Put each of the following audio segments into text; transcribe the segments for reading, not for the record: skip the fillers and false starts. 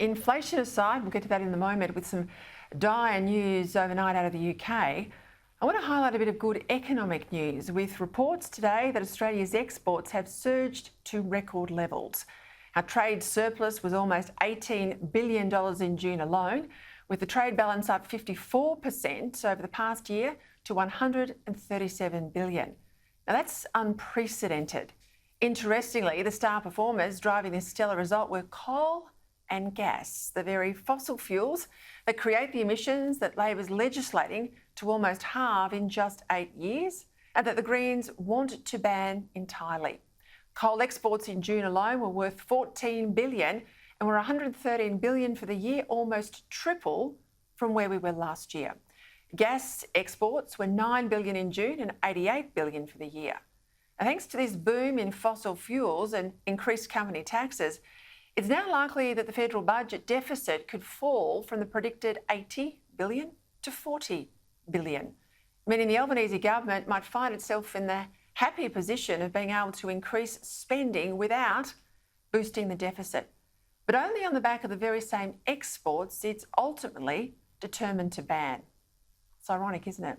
Inflation aside, we'll get to that in a moment with some dire news overnight out of the UK. I want to highlight a bit of good economic news with reports today that Australia's exports have surged to record levels. Our trade surplus was almost $18 billion in June alone, with the trade balance up 54% over the past year to $137 billion. Now that's unprecedented. Interestingly, the star performers driving this stellar result were coal and gas, the very fossil fuels that create the emissions that Labor's legislating to almost halve in just 8 years, and that the Greens want to ban entirely. Coal exports in June alone were worth $14 billion and were $113 billion for the year, almost triple from where we were last year. Gas exports were $9 billion in June and $88 billion for the year. And thanks to this boom in fossil fuels and increased company taxes, it's now likely that the federal budget deficit could fall from the predicted $80 billion to $40 billion, meaning the Albanese government might find itself in the happy position of being able to increase spending without boosting the deficit, but only on the back of the very same exports it's ultimately determined to ban. It's ironic, isn't it?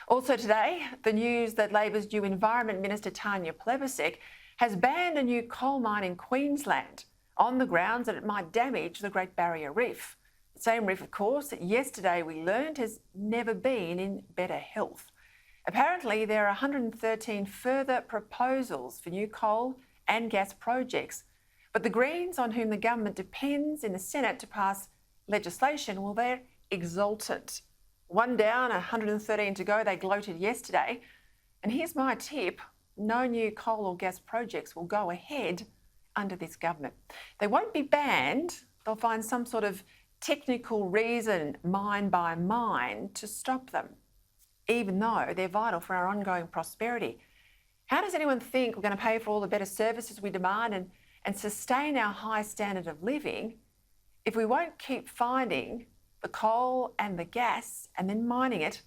Also today, the news that Labor's new Environment Minister Tanya Plibersek has banned a new coal mine in Queensland on the grounds that it might damage the Great Barrier Reef. The same reef, of course, that yesterday we learned has never been in better health. Apparently, there are 113 further proposals for new coal and gas projects, but the Greens, on whom the government depends in the Senate to pass legislation, well, they're exultant. One down, 113 to go, they gloated yesterday. And here's my tip: no new coal or gas projects will go ahead under this government. They won't be banned. They'll find some sort of technical reason, mine by mine, to stop them, even though they're vital for our ongoing prosperity. How does anyone think we're going to pay for all the better services we demand and sustain our high standard of living if we won't keep finding the coal and the gas and then mining it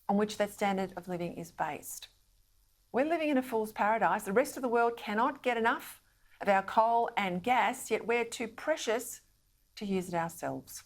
on which that standard of living is based? We're living in a fool's paradise. The rest of the world cannot get enough of our coal and gas, yet we're too precious to use it ourselves.